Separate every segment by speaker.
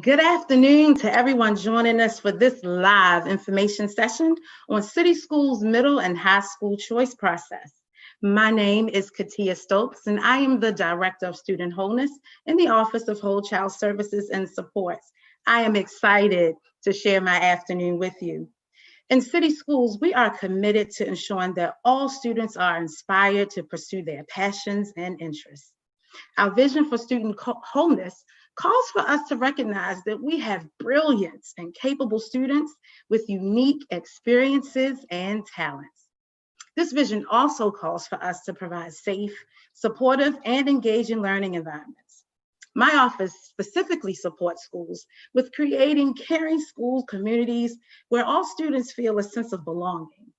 Speaker 1: Good afternoon to everyone joining us for this live information session on City Schools Middle and High School Choice Process. My name is Katia Stokes, and I am the Director of Student Wholeness in the Office of Whole Child Services and Supports. I am excited to share my afternoon with you. In City Schools, we are committed to ensuring that all students are inspired to pursue their passions and interests. Our vision for student wholeness calls for us to recognize that we have brilliant and capable students with unique experiences and talents. This vision also calls for us to provide safe, supportive, and engaging learning environments. My office specifically supports schools with creating caring school communities where all students feel a sense of belonging.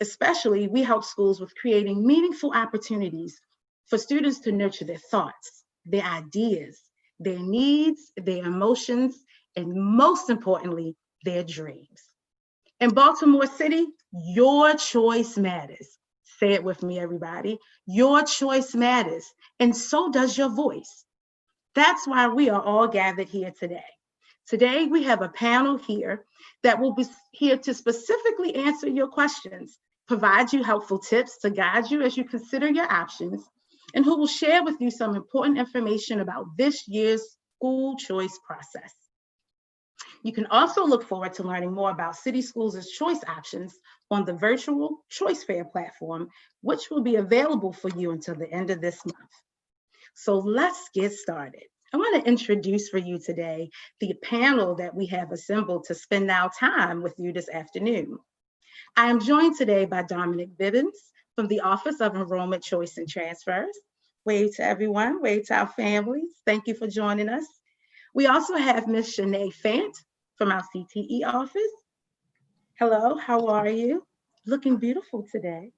Speaker 1: Especially, we help schools with creating meaningful opportunities for students to nurture their thoughts, their ideas, their needs, their emotions, and most importantly, their dreams. In Baltimore City, your choice matters. Say it with me, everybody. Your choice matters, and so does your voice. That's why we are all gathered here today. Today, we have a panel here that will be here to specifically answer your questions, provide you helpful tips to guide you as you consider your options, and who will share with you some important information about this year's school choice process. You can also look forward to learning more about City Schools' choice options on the virtual Choice Fair platform, which will be available for you until the end of this month. So let's get started. I want to introduce for you today the panel that we have assembled to spend our time with you this afternoon. I am joined today by Dominic Bibbins from the Office of Enrollment Choice and Transfers. Wave to everyone, wave to our families. Thank you for joining us. We also have Ms. Shanae Fant from our CTE office. Hello, how are you? Looking beautiful today.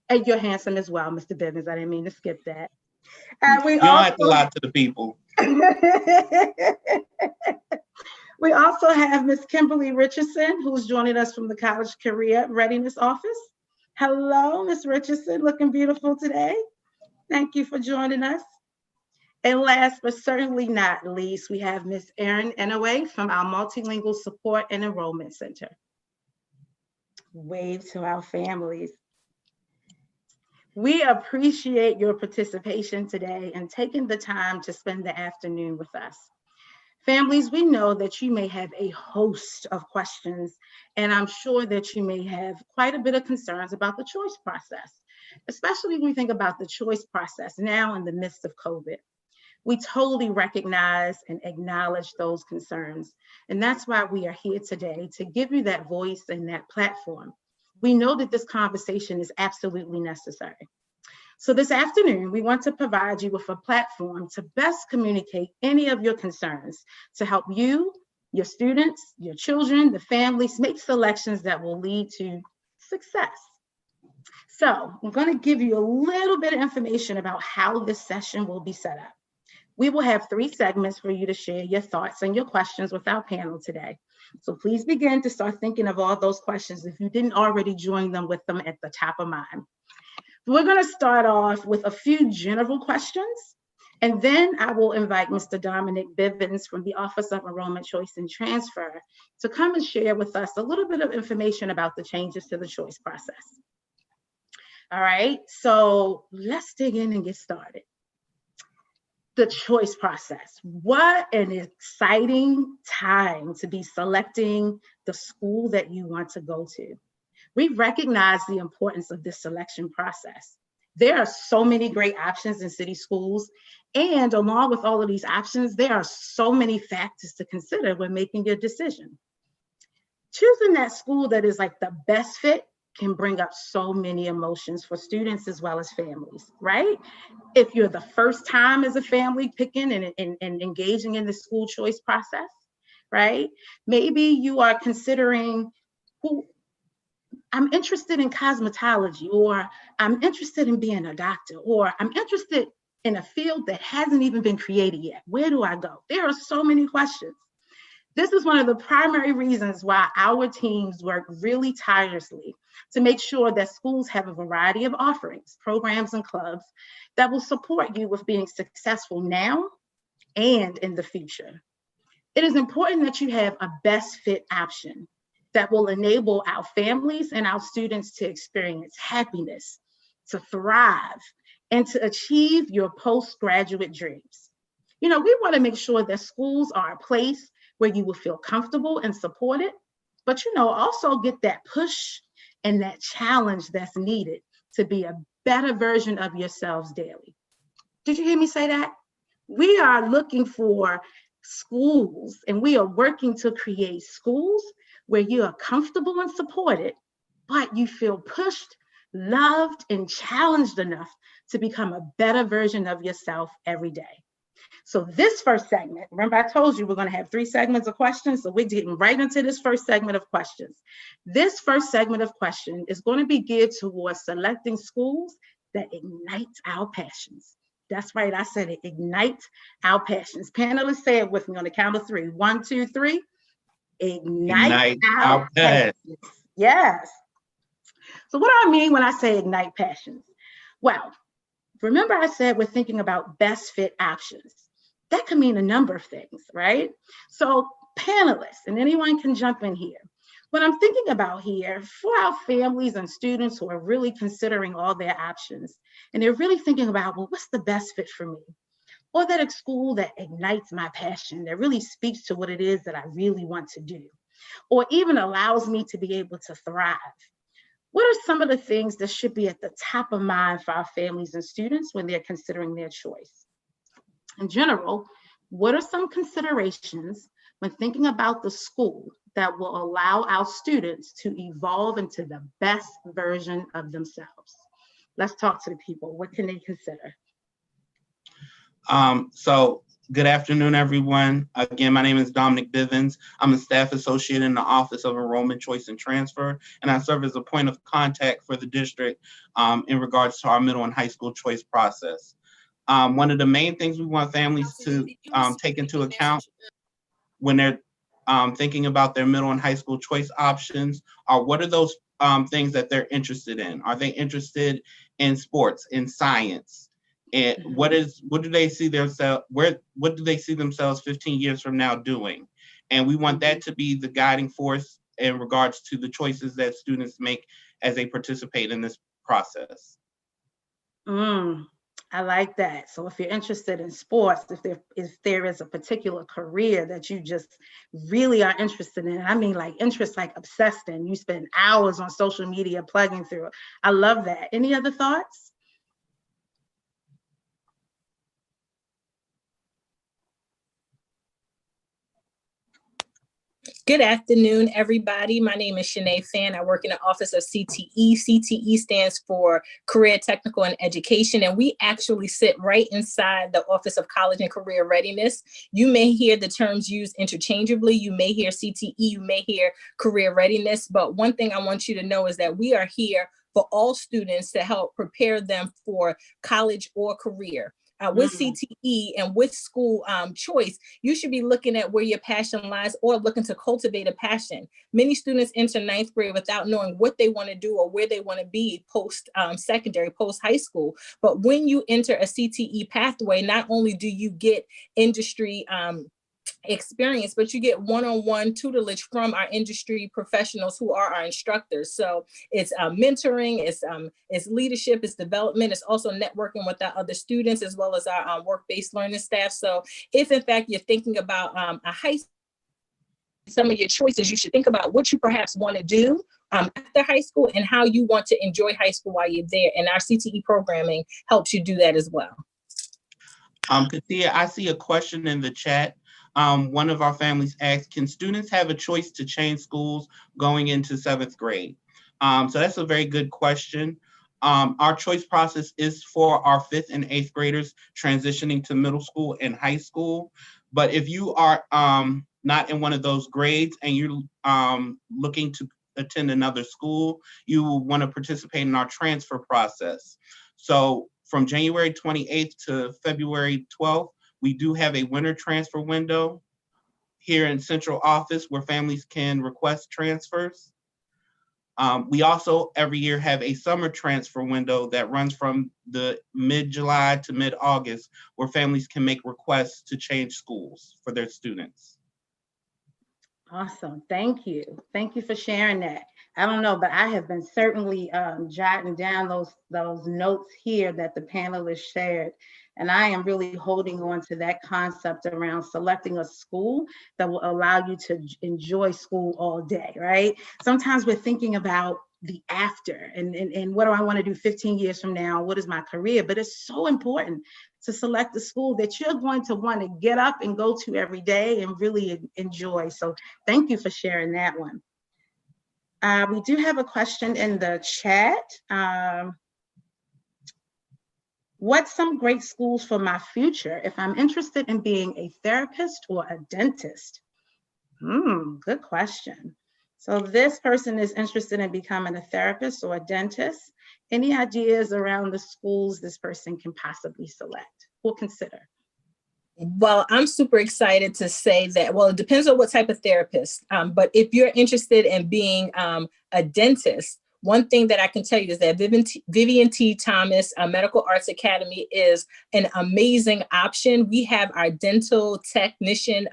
Speaker 1: And you're handsome as well, Mr. Bibbins. I didn't mean to skip that.
Speaker 2: You don't have to lie to the people.
Speaker 1: We also have Ms. Kimberly Richardson, who's joining us from the College Career Readiness Office. Hello, Ms. Richardson, looking beautiful today. Thank you for joining us. And last but certainly not least, we have Ms. Erin Inouye from our Multilingual Support and Enrollment Center. Wave to our families. We appreciate your participation today and taking the time to spend the afternoon with us. Families, we know that you may have a host of questions, and I'm sure that you may have quite a bit of concerns about the choice process, especially when we think about the choice process now in the midst of COVID. We totally recognize and acknowledge those concerns, and that's why we are here today to give you that voice and that platform. We know that this conversation is absolutely necessary. So this afternoon, we want to provide you with a platform to best communicate any of your concerns to help you, your students, your children, the families make selections that will lead to success. So I'm going to give you a little bit of information about how this session will be set up. We will have 3 segments for you to share your thoughts and your questions with our panel today. So please begin to start thinking of all those questions if you didn't already join them with them at the top of mind. We're going to start off with a few general questions, and then I will invite Mr. Dominic Bibbins from the Office of Enrollment Choice and Transfer to come and share with us a little bit of information about the changes to the choice process. All right, so let's dig in and get started. The choice process. What an exciting time to be selecting the school that you want to go to. We recognize the importance of this selection process. There are so many great options in city schools, and along with all of these options, there are so many factors to consider when making your decision. Choosing that school that is like the best fit can bring up so many emotions for students as well as families, right? If you're the first time as a family picking and engaging in the school choice process, right? Maybe you are considering I'm interested in cosmetology, or I'm interested in being a doctor, or I'm interested in a field that hasn't even been created yet. Where do I go? There are so many questions. This is one of the primary reasons why our teams work really tirelessly to make sure that schools have a variety of offerings, programs, and clubs that will support you with being successful now and in the future. It is important that you have a best fit option that will enable our families and our students to experience happiness, to thrive, and to achieve your postgraduate dreams. We want to make sure that schools are a place where you will feel comfortable and supported, but also get that push and that challenge that's needed to be a better version of yourselves daily. Did you hear me say that? We are looking for schools, and we are working to create schools where you are comfortable and supported, but you feel pushed, loved, and challenged enough to become a better version of yourself every day. So this first segment, remember I told you we're going to have 3 segments of questions, so we're getting right into this first segment of questions. This first segment of questions is going to be geared towards selecting schools that ignite our passions. That's right, I said it, ignite our passions. Panelists, say it with me on the count of 3. 1, 2, 3. Ignite our passions. Yes. So what do I mean when I say ignite passions? Well, remember I said we're thinking about best fit options. That could mean a number of things, right? So panelists, and anyone can jump in here. What I'm thinking about here for our families and students who are really considering all their options, and they're really thinking about, well, what's the best fit for me? Or that a school that ignites my passion, that really speaks to what it is that I really want to do, or even allows me to be able to thrive. What are some of the things that should be at the top of mind for our families and students when they're considering their choice? In general, what are some considerations when thinking about the school that will allow our students to evolve into the best version of themselves? Let's talk to the people. What can they consider?
Speaker 2: So good afternoon, everyone. Again, my name is Dominic Bivens. I'm a staff associate in the Office of Enrollment Choice and Transfer, and I serve as a point of contact for the district in regards to our middle and high school choice process. One of the main things we want families to take into account when they're thinking about their middle and high school choice options are what are those things that they're interested in? Are they interested in sports, in science? And what do they see themselves, what do they see themselves 15 years from now doing? And we want that to be the guiding force in regards to the choices that students make as they participate in this process.
Speaker 1: I like that. So if you're interested in sports, if there is a particular career that you just really are interested in, I mean like interest like obsessed in, you spend hours on social media plugging through it. I love that. Any other thoughts?
Speaker 3: Good afternoon, everybody. My name is Shanae Fan. I work in the Office of CTE. CTE stands for Career, Technical, and Education, and we actually sit right inside the Office of College and Career Readiness. You may hear the terms used interchangeably. You may hear CTE, you may hear Career Readiness, but one thing I want you to know is that we are here for all students to help prepare them for college or career. With CTE and with school choice, you should be looking at where your passion lies or looking to cultivate a passion. Many students enter 9th grade without knowing what they want to do or where they want to be post-secondary, post-high school. But when you enter a CTE pathway, not only do you get industry experience, but you get one-on-one tutelage from our industry professionals who are our instructors. So it's mentoring, it's leadership, it's development, it's also networking with our other students as well as our work-based learning staff. So if in fact you're thinking about a high school, some of your choices, you should think about what you perhaps want to do after high school and how you want to enjoy high school while you're there. And our CTE programming helps you do that as well.
Speaker 2: Katia, I see a question in the chat. One of our families asked, can students have a choice to change schools going into 7th grade? So that's a very good question. Our choice process is for our 5th and 8th graders transitioning to middle school and high school. But if you are not in one of those grades and you're looking to attend another school, you will want to participate in our transfer process. So from January 28th to February 12th, we do have a winter transfer window here in central office where families can request transfers. We also every year have a summer transfer window that runs from the mid-July to mid-August where families can make requests to change schools for their students.
Speaker 1: Awesome. Thank you. Thank you for sharing that. I don't know, but I have been certainly jotting down those notes here that the panelists shared. And I am really holding on to that concept around selecting a school that will allow you to enjoy school all day, right? Sometimes we're thinking about the after and what do I want to do 15 years from now? What is my career? But it's so important to select a school that you're going to want to get up and go to every day and really enjoy. So thank you for sharing that one. We do have a question in the chat. What's some great schools for my future if I'm interested in being a therapist or a dentist? Good question. So this person is interested in becoming a therapist or a dentist. Any ideas around the schools this person can possibly select or consider?
Speaker 3: Well, I'm super excited to say that, well, it depends on what type of therapist, but if you're interested in being a dentist, one thing that I can tell you is that Vivian T. Thomas Medical Arts Academy is an amazing option. We have our dental technician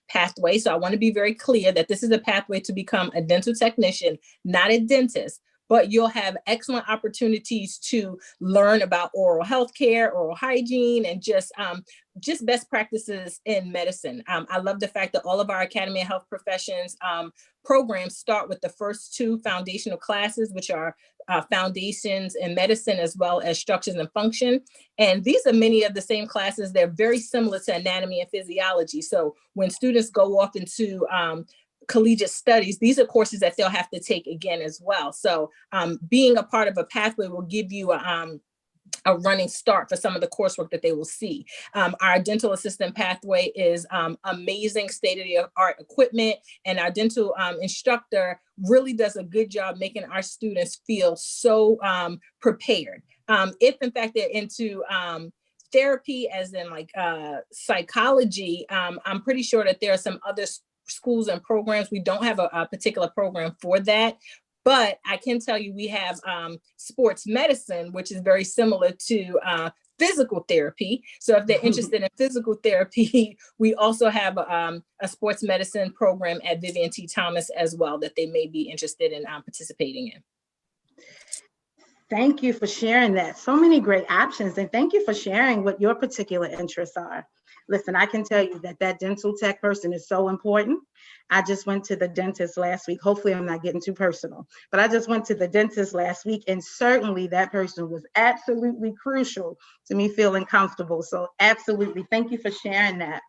Speaker 3: pathway. So I want to be very clear that this is a pathway to become a dental technician, not a dentist. But you'll have excellent opportunities to learn about oral health care, oral hygiene, and just best practices in medicine. I love the fact that all of our Academy of Health Professions programs start with the first two foundational classes, which are foundations in medicine as well as structures and function. And these are many of the same classes. They're very similar to anatomy and physiology. So when students go off into collegiate studies, these are courses that they'll have to take again as well. So being a part of a pathway will give you a running start for some of the coursework that they will see. Our dental assistant pathway is amazing state-of-the-art equipment, and our dental instructor really does a good job making our students feel so prepared. If in fact they're into therapy, as in like psychology, I'm pretty sure that there are some other schools and programs. We don't have a particular program for that, but I can tell you we have sports medicine, which is very similar to physical therapy. So if they're interested in physical therapy, we also have a sports medicine program at Vivian T. Thomas as well that they may be interested in participating in.
Speaker 1: Thank you for sharing that. So many great options, and thank you for sharing what your particular interests are. Listen, I can tell you that dental tech person is so important. I just went to the dentist last week. Hopefully I'm not getting too personal, but I just went to the dentist last week, and certainly that person was absolutely crucial to me feeling comfortable. So absolutely, thank you for sharing that.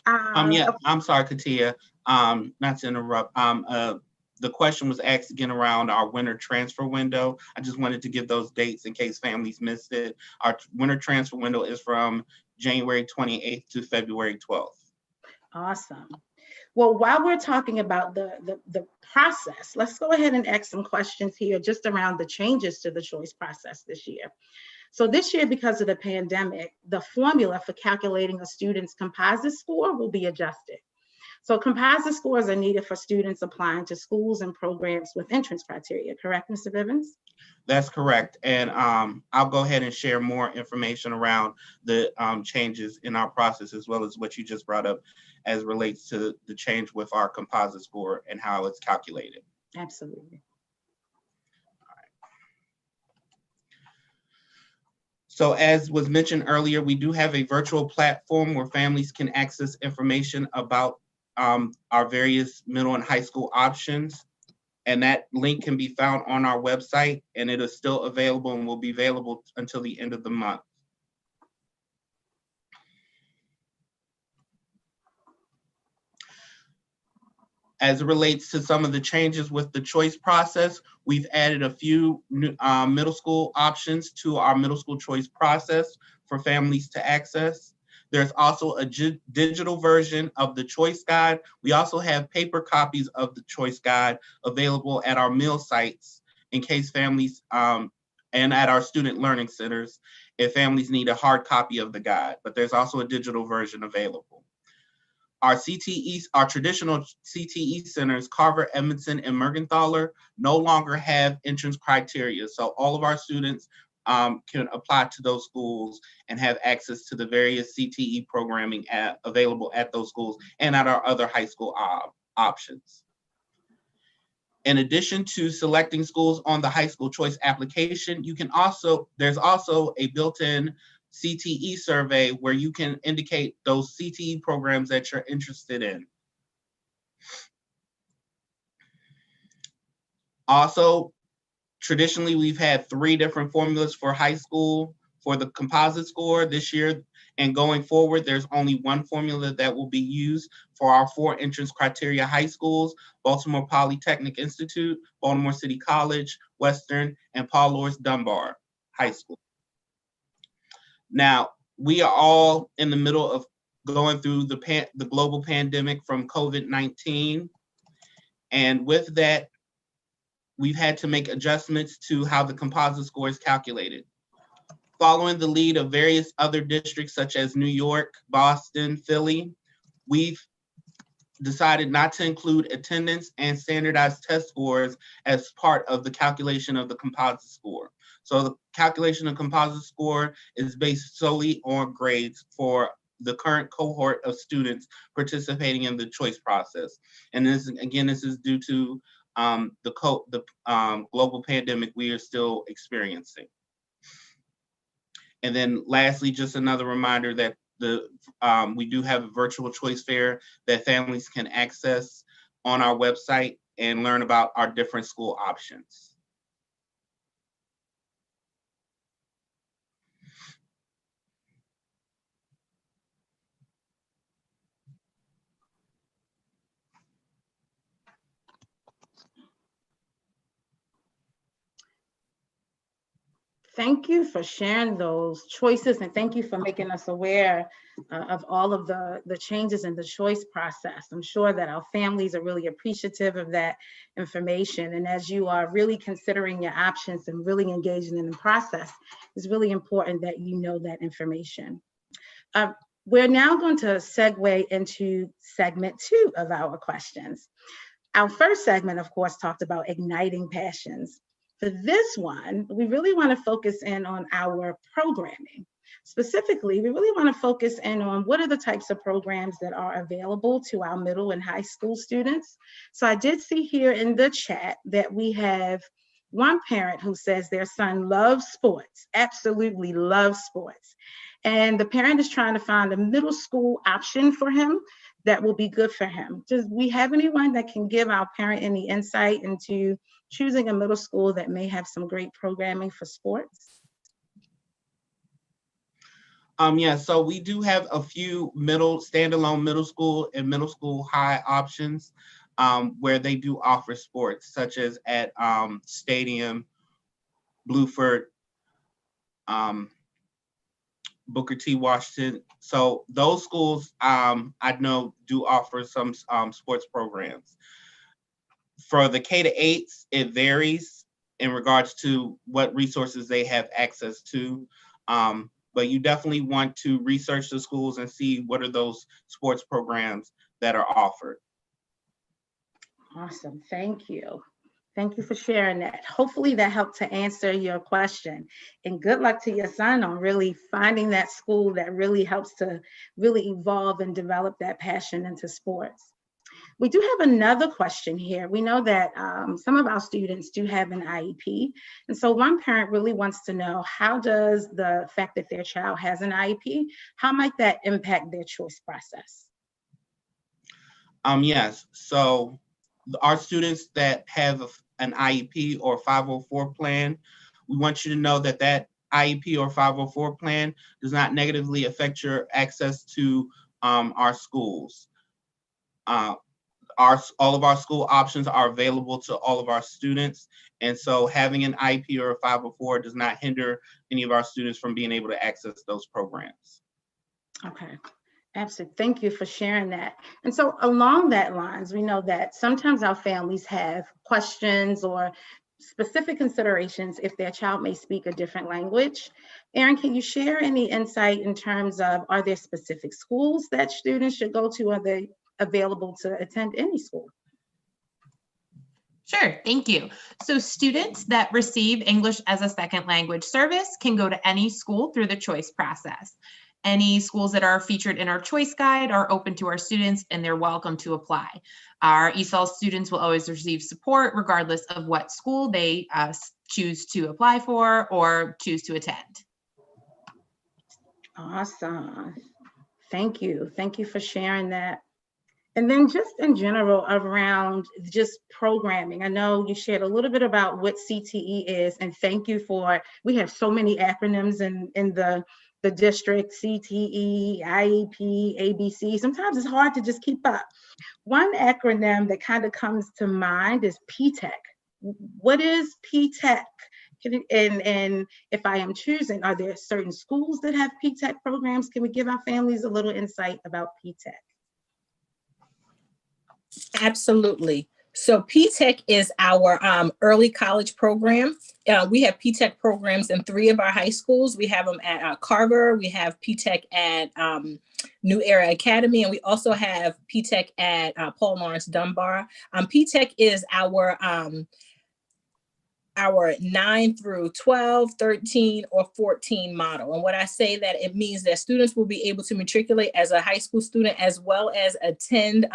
Speaker 2: Yeah, I'm sorry, Katia, not to interrupt. The question was asked again around our winter transfer window. I just wanted to give those dates in case families missed it. Our winter transfer window is from January 28th to February 12th.
Speaker 1: Awesome. Well, while we're talking about the process, let's go ahead and ask some questions here just around the changes to the choice process this year. So this year, because of the pandemic, the formula for calculating a student's composite score will be adjusted. So composite scores are needed for students applying to schools and programs with entrance criteria, correct, Mr. Bivens?
Speaker 2: That's correct. And I'll go ahead and share more information around the changes in our process, as well as what you just brought up as relates to the change with our composite score and how it's calculated.
Speaker 1: Absolutely.
Speaker 2: So as was mentioned earlier, we do have a virtual platform where families can access information about our various middle and high school options. And that link can be found on our website, and it is still available and will be available until the end of the month. As it relates to some of the changes with the choice process, we've added a few new, middle school options to our middle school choice process for families to access. There's also a digital version of the choice guide. We also have paper copies of the choice guide available at our meal sites in case families, and at our student learning centers, if families need a hard copy of the guide, but there's also a digital version available. Our CTE, our traditional CTE centers, Carver, Edmondson, and Mergenthaler, no longer have entrance criteria. So all of our students can apply to those schools and have access to the various CTE programming available at those schools and at our other high school options. In addition to selecting schools on the high school choice application, there's also a built-in CTE survey where you can indicate those CTE programs that you're interested in. Also, traditionally, we've had 3 different formulas for high school for the composite score this year. And going forward, there's only one formula that will be used for our 4 entrance criteria high schools: Baltimore Polytechnic Institute, Baltimore City College, Western, and Paul Laurence Dunbar High School. Now, we are all in the middle of going through the global pandemic from COVID-19. And with that, we've had to make adjustments to how the composite score is calculated. Following the lead of various other districts such as New York, Boston, Philly, we've decided not to include attendance and standardized test scores as part of the calculation of the composite score. So the calculation of composite score is based solely on grades for the current cohort of students participating in the choice process. And this is due to the global pandemic we are still experiencing. And then lastly, just another reminder that we do have a virtual choice fair that families can access on our website and learn about our different school options.
Speaker 1: Thank you for sharing those choices, and thank you for making us aware of all of the changes in the choice process. I'm sure that our families are really appreciative of that information. And as you are really considering your options and really engaging in the process, it's really important that you know that information. We're now going to segue into segment 2 of our questions. Our first segment, of course, talked about igniting passions. For this one, we really want to focus in on our programming. Specifically, we really want to focus in on what are the types of programs that are available to our middle and high school students. So I did see here in the chat that we have one parent who says their son loves sports, absolutely loves sports. And the parent is trying to find a middle school option for him that will be good for him. Do we have anyone that can give our parent any insight into choosing a middle school that may have some great programming for sports?
Speaker 2: Yeah, so we do have a few standalone middle school and middle school high options where they do offer sports, such as at Stadium, Bluford, Booker T. Washington. So those schools I know do offer some sports programs. For the K-8s, it varies in regards to what resources they have access to. But you definitely want to research the schools and see what are those sports programs that are offered.
Speaker 1: Awesome, thank you. Thank you for sharing that. Hopefully that helped to answer your question. And good luck to your son on really finding that school that really helps to really evolve and develop that passion into sports. We do have another question here. We know that some of our students do have an IEP. And so one parent really wants to know, how does the fact that their child has an IEP, how might that impact their choice process?
Speaker 2: Yes, so our students that have an IEP or 504 plan, we want you to know that that IEP or 504 plan does not negatively affect your access to our schools. All of our school options are available to all of our students. And so having an IEP or a 504 does not hinder any of our students from being able to access those programs.
Speaker 1: Okay, absolutely. Thank you for sharing that. And so along that lines, we know that sometimes our families have questions or specific considerations if their child may speak a different language. Erin, can you share any insight in terms of, are there specific schools that students should go to? Are they available to attend any school?
Speaker 4: Sure, thank you. So students that receive English as a second language service can go to any school through the choice process. Any schools that are featured in our choice guide are open to our students and they're welcome to apply. Our ESOL students will always receive support regardless of what school they choose to apply for or choose to attend.
Speaker 1: Awesome. Thank you. Thank you for sharing that. And then just in general around just programming, I know you shared a little bit about what CTE is, and thank you for, we have so many acronyms in the district, CTE, IEP, ABC. Sometimes it's hard to just keep up. One acronym that kind of comes to mind is PTech. What is PTech? And if I am choosing, are there certain schools that have PTech programs? Can we give our families a little insight about PTech?
Speaker 3: Absolutely. So PTech is our early college program. We have PTech programs in 3 of our high schools. We have them at Carver. We have PTech at New Era Academy, and we also have PTech at Paul Lawrence Dunbar. PTech is our 9 through 12, 13, or 14 model. And when I say that, it means that students will be able to matriculate as a high school student as well as attend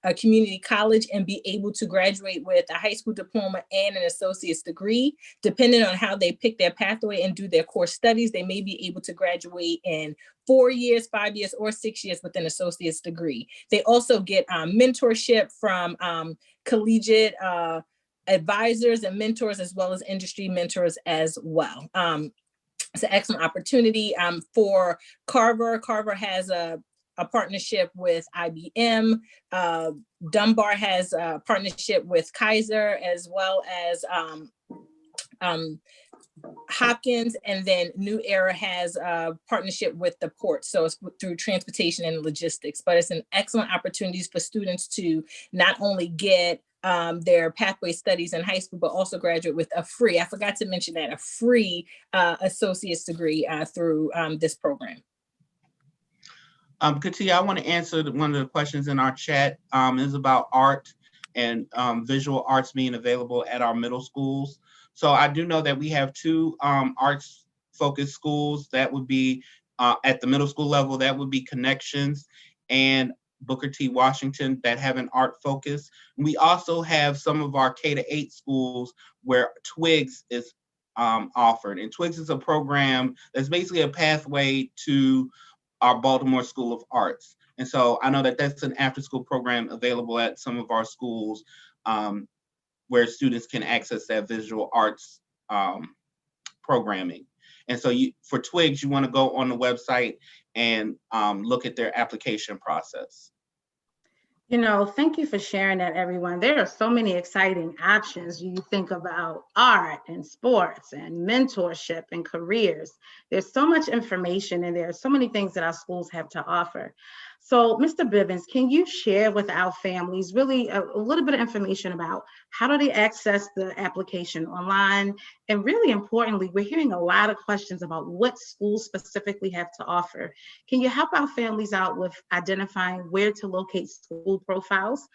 Speaker 3: a community college and be able to graduate with a high school diploma and an associate's degree. Depending on how they pick their pathway and do their core studies, they may be able to graduate in 4 years, 5 years, or 6 years with an associate's degree. They also get mentorship from collegiate advisors and mentors, as well as industry mentors as well. It's an excellent opportunity for Carver. Carver has a partnership with IBM. Dunbar has a partnership with Kaiser, as well as Hopkins, and then New Era has a partnership with the port. So it's through transportation and logistics, but it's an excellent opportunity for students to not only get their pathway studies in high school, but also graduate with a free, I forgot to mention that, a free associate's degree through this program.
Speaker 2: Katia, I want to answer one of the questions in our chat. Is about art and visual arts being available at our middle schools. So I do know that we have 2 arts focused schools. That would be at the middle school level, that would be Connections and Booker T. Washington, that have an art focus. We also have some of our K-8 schools where Twigs is offered. And Twigs is a program that's basically a pathway to our Baltimore School of Arts. And so I know that that's an after-school program available at some of our schools where students can access that visual arts programming. And so for Twigs, you want to go on the website and look at their application process.
Speaker 1: You know, thank you for sharing that, everyone. There are so many exciting options. You think about art and sports and mentorship and careers. There's so much information and there are so many things that our schools have to offer. So, Mr. Bivens, can you share with our families really a little bit of information about how do they access the application online? And really importantly, we're hearing a lot of questions about what schools specifically have to offer. Can you help our families out with identifying where to locate school profiles?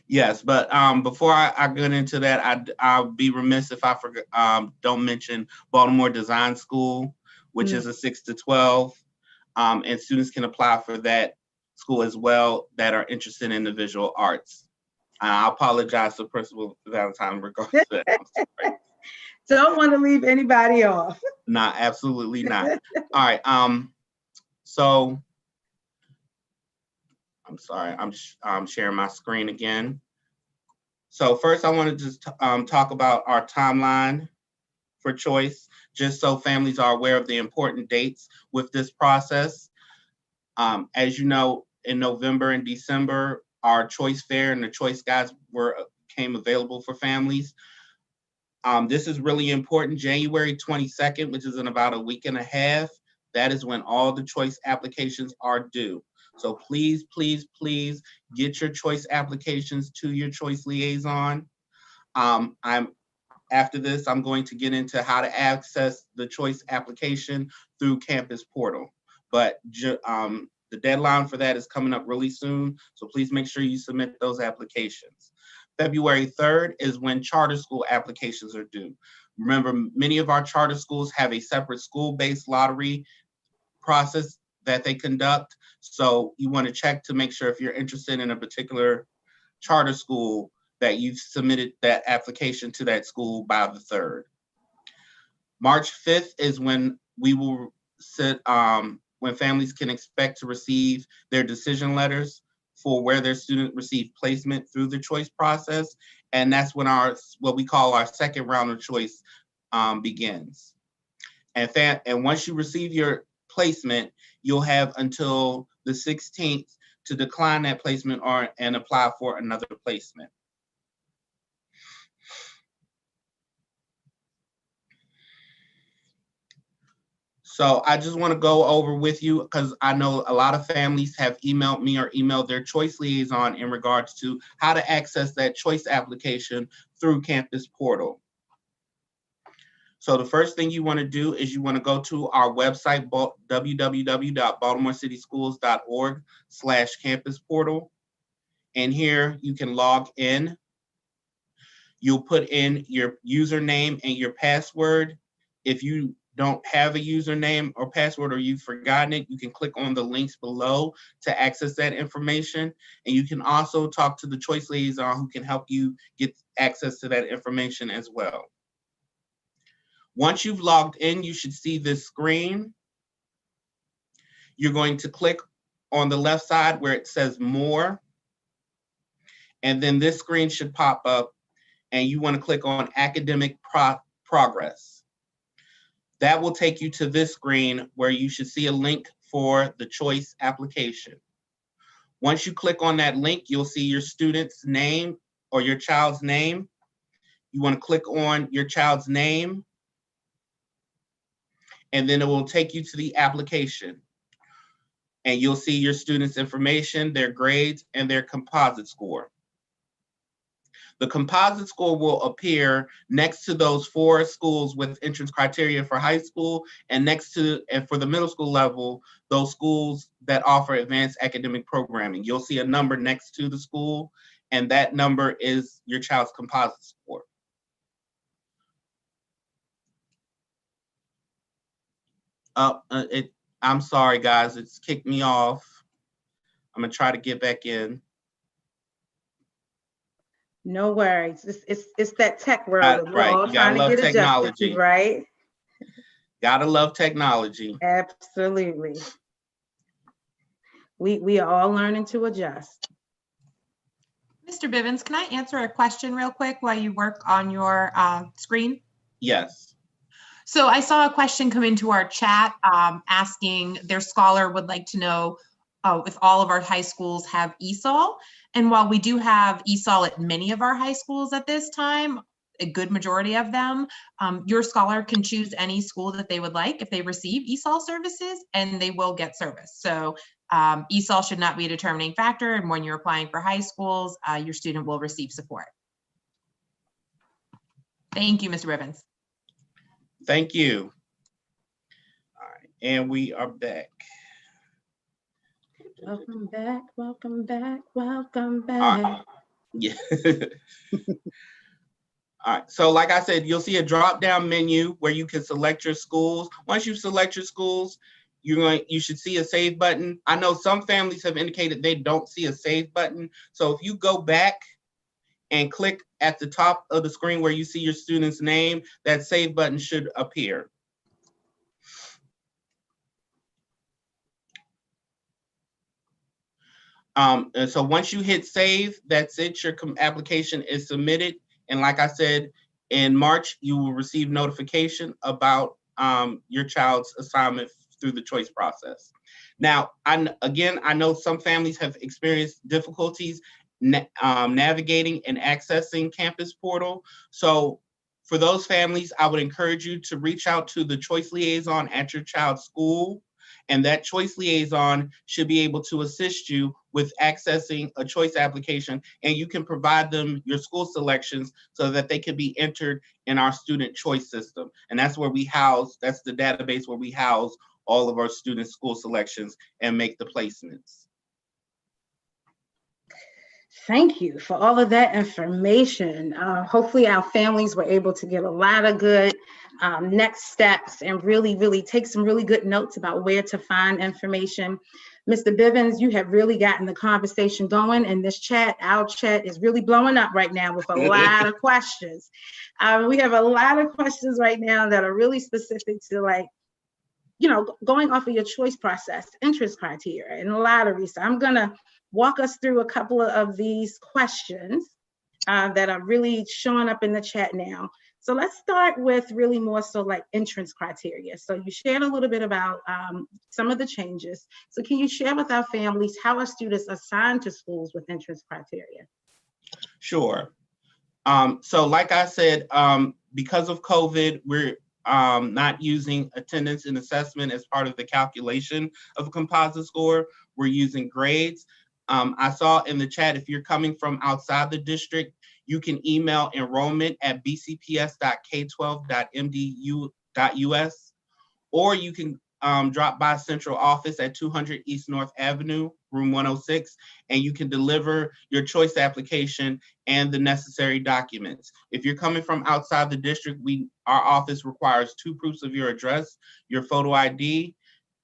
Speaker 2: Yes, but before I get into that, I'll be remiss if I don't mention Baltimore Design School, which is a 6 to 12. And students can apply for that school as well that are interested in the visual arts. I apologize to Principal Valentine regarding that.
Speaker 1: Don't want to leave anybody off.
Speaker 2: No, absolutely not. All right. So I'm sorry, I'm sharing my screen again. So first I want to just talk about our timeline for choice, just so families are aware of the important dates with this process. As you know, in November and December, our choice fair and the choice guides became available for families. This is really important. January 22nd, which is in about a week and a half, that is when all the choice applications are due. So please, please, please get your choice applications to your choice liaison. After this, I'm going to get into how to access the choice application through Campus Portal. But the deadline for that is coming up really soon. So please make sure you submit those applications. February 3rd is when charter school applications are due. Remember, many of our charter schools have a separate school-based lottery process that they conduct. So you want to check to make sure if you're interested in a particular charter school that you've submitted that application to that school by the 3rd. March 5th is when we will sit, when families can expect to receive their decision letters for where their student received placement through the choice process. And that's when what we call our second round of choice begins. And once you receive your placement, you'll have until the 16th to decline that placement and apply for another placement. So I just want to go over with you, because I know a lot of families have emailed me or emailed their choice liaison in regards to how to access that choice application through Campus Portal. So the first thing you want to do is you want to go to our website, www.baltimorecitysschools.org/campus portal. And here you can log in. You'll put in your username and your password. If you don't have a username or password, or you've forgotten it, you can click on the links below to access that information. And you can also talk to the choice liaison who can help you get access to that information as well. Once you've logged in, you should see this screen. You're going to click on the left side where it says More. And then this screen should pop up, and you want to click on Academic Progress. That will take you to this screen where you should see a link for the choice application. Once you click on that link, you'll see your student's name or your child's name. You want to click on your child's name, and then it will take you to the application. And you'll see your student's information, their grades, and their composite score. The composite score will appear next to those 4 schools with entrance criteria for high school, and next to, and for the middle school level, those schools that offer advanced academic programming. You'll see a number next to the school, and that number is your child's composite score. I'm sorry, guys, it's kicked me off. I'm gonna try to get back in.
Speaker 1: No worries. It's that tech world that we're
Speaker 2: Right.
Speaker 1: all
Speaker 2: You
Speaker 1: trying
Speaker 2: gotta
Speaker 1: to
Speaker 2: love
Speaker 1: get adjusted to,
Speaker 2: technology.
Speaker 1: right?
Speaker 2: Gotta love technology.
Speaker 1: Absolutely. We are all learning to adjust.
Speaker 4: Mr. Bivens, can I answer a question real quick while you work on your screen?
Speaker 2: Yes.
Speaker 4: So I saw a question come into our chat asking, their scholar would like to know if all of our high schools have ESOL. And while we do have ESOL at many of our high schools at this time, a good majority of them, your scholar can choose any school that they would like if they receive ESOL services, and they will get service. So ESOL should not be a determining factor. And when you're applying for high schools, your student will receive support. Thank you, Mr. Bivens.
Speaker 2: Thank you. All right, and we are back.
Speaker 1: Welcome back, welcome back, welcome back.
Speaker 2: Yeah. All right, so like I said, you'll see a drop-down menu where you can select your schools. Once you select your schools, you should see a save button. I know some families have indicated they don't see a save button. So if you go back and click at the top of the screen where you see your student's name, that save button should appear. And so once you hit save, that's it. Your application is submitted. And like I said, in March, you will receive notification about your child's assignment through the choice process. Now, I know some families have experienced difficulties navigating and accessing Campus Portal. So for those families, I would encourage you to reach out to the choice liaison at your child's school. And that choice liaison should be able to assist you with accessing a choice application, and you can provide them your school selections so that they can be entered in our student choice system. And that's where we house, that's the database where we house all of our student school selections and make the placements.
Speaker 1: Thank you for all of that information. Hopefully our families were able to get a lot of good next steps and really take some really good notes about where to find information. Mr. Bivens, you have really gotten the conversation going, and this chat, our chat is really blowing up right now with a lot of questions. We have a lot of questions right now that are really specific to, like, going off of your choice process, interest criteria, and lottery. So I'm gonna walk us through a couple of these questions that are really showing up in the chat now. So let's start with really more so like entrance criteria. So you shared a little bit about some of the changes. So can you share with our families how are students assigned to schools with entrance criteria?
Speaker 2: Sure. So like I said, because of COVID, we're not using attendance and assessment as part of the calculation of a composite score. We're using grades. I saw in the chat, if you're coming from outside the district, you can email enrollment@bcps.k12.mdu.us, or you can drop by central office at 200 East North Avenue, room 106, and you can deliver your choice application and the necessary documents. If you're coming from outside the district, our office requires 2 proofs of your address, your photo ID,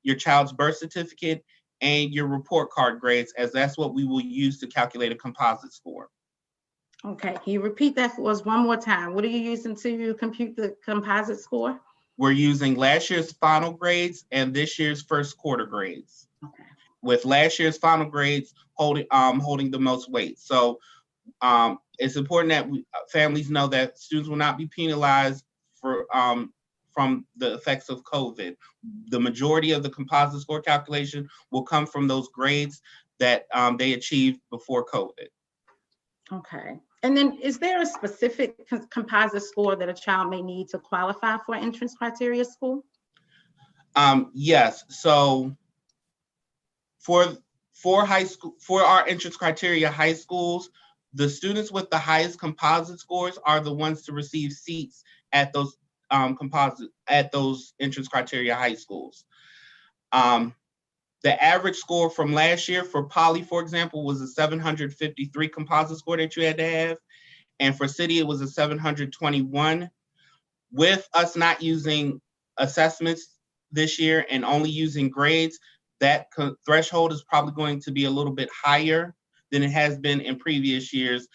Speaker 2: your child's birth certificate, and your report card grades, as that's what we will use to calculate a composite score.
Speaker 1: Okay, can you repeat that for us one more time? What are you using to compute the composite score?
Speaker 2: We're using last year's final grades and this year's first quarter grades.
Speaker 1: Okay.
Speaker 2: With last year's final grades holding the most weight. So it's important that families know that students will not be penalized from the effects of COVID. The majority of the composite score calculation will come from those grades that they achieved before COVID.
Speaker 1: Okay. And then is there a specific composite score that a child may need to qualify for entrance criteria school?
Speaker 2: Yes. So for our entrance criteria high schools, the students with the highest composite scores are the ones to receive seats at those entrance criteria high schools. The average score from last year for Poly, for example, was a 753 composite score that you had to have. And for City, it was a 721. With us not using assessments this year and only using grades, that threshold is probably going to be a little bit higher than it has been in previous years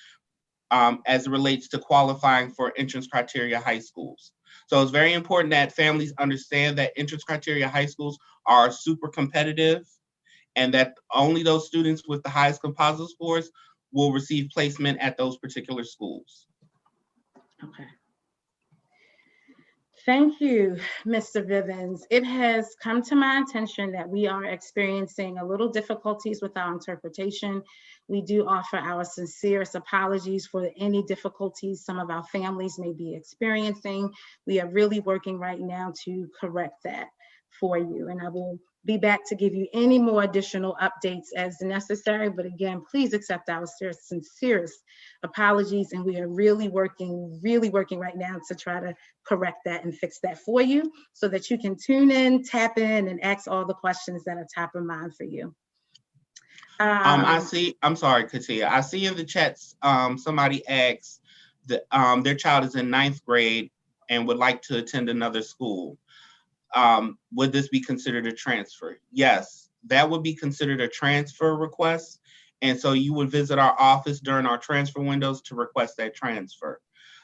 Speaker 2: as it relates to qualifying for entrance criteria high schools. So it's very important that families understand that entrance criteria high schools are super competitive and that only those students with the highest composite scores will receive placement at those particular schools.
Speaker 1: Okay. Thank you, Mr. Bivens. It has come to my attention that we are experiencing a little difficulties with our interpretation. We do offer our sincerest apologies for any difficulties some of our families may be experiencing. We are really working right now to correct that for you, and I will be back to give you any more additional updates as necessary. But again, please accept our sincerest apologies, and we are really working right now to try to correct that and fix that for you so that you can tune in, tap in, and ask all the questions that are top of mind for you.
Speaker 2: I'm sorry, Katia. I see in the chats somebody asked that their child is in 9th grade and would like to attend another school. Would this be considered a transfer? Yes, that would be considered a transfer request. And so you would visit our office during our transfer windows to request that transfer.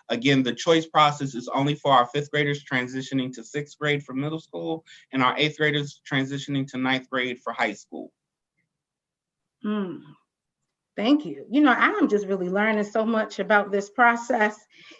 Speaker 2: Again, the choice process is only for our 5th graders transitioning to 6th grade for middle school and our 8th graders transitioning to 9th grade for high school.
Speaker 1: Thank you. You know, I'm just really learning so much about this process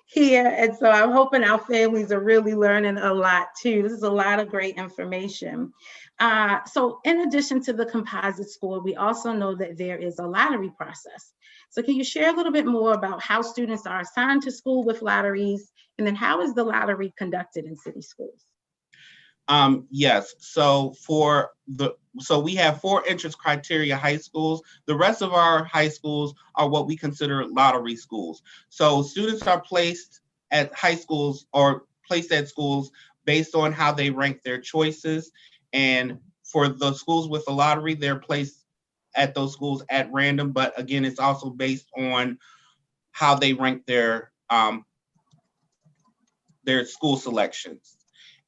Speaker 1: here. And so I'm hoping our families are really learning a lot too. This is a lot of great information. So in addition to the composite score, we also know that there is a lottery process. So can you share a little bit more about how students are assigned to school with lotteries? And then how is the lottery conducted in city schools?
Speaker 2: Yes, so we have 4 entrance criteria high schools. The rest of our high schools are what we consider lottery schools. So students are placed at high schools or placed at schools based on how they rank their choices. And for the schools with the lottery, they're placed at those schools at random, but again, it's also based on how they rank their school selections.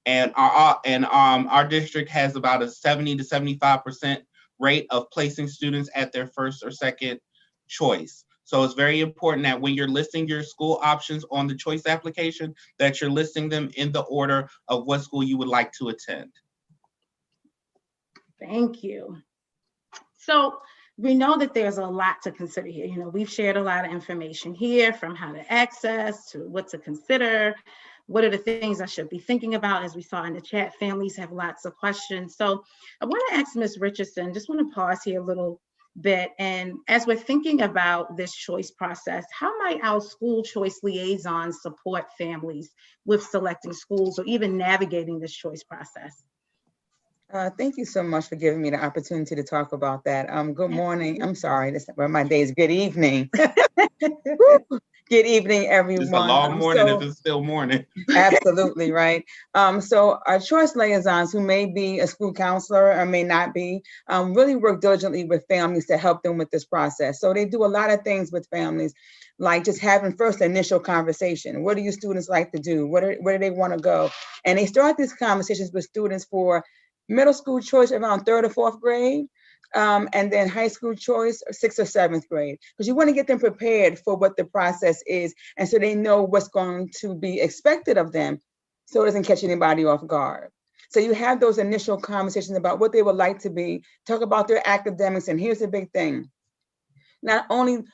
Speaker 2: And our district has about a 70 to 75% rate of placing students at their first or second choice. So it's very important that when you're listing your school options on the choice application, that you're listing them in the order of what school you would like to attend.
Speaker 1: Thank you. So we know that there's a lot to consider here. You know, we've shared a lot of information here, from how to access to what to consider. What are the things I should be thinking about? As we saw in the chat, families have lots of questions. So I want to ask Ms. Richardson, just want to pause here a little bit. And as we're thinking about this choice process, how might our school choice liaisons support families with selecting schools or even navigating this choice process?
Speaker 5: Thank you so much for giving me the opportunity to talk about that. Good morning. I'm sorry, this where my day is. Good evening. Good evening, everyone.
Speaker 2: It's a long morning if it's still morning.
Speaker 5: Absolutely, right. So our choice liaisons, who may be a school counselor or may not be, really work diligently with families to help them with this process. So they do a lot of things with families, like just having first initial conversation. What do your students like to do? Where do they want to go? And they start these conversations with students for middle school choice around 3rd or 4th grade, and then high school choice 6th or 7th grade, because you want to get them prepared for what the process is, and so they know what's going to be expected of them, so it doesn't catch anybody off guard. So you have those initial conversations about what they would like to be, talk about their academics, and here's the big thing. Not only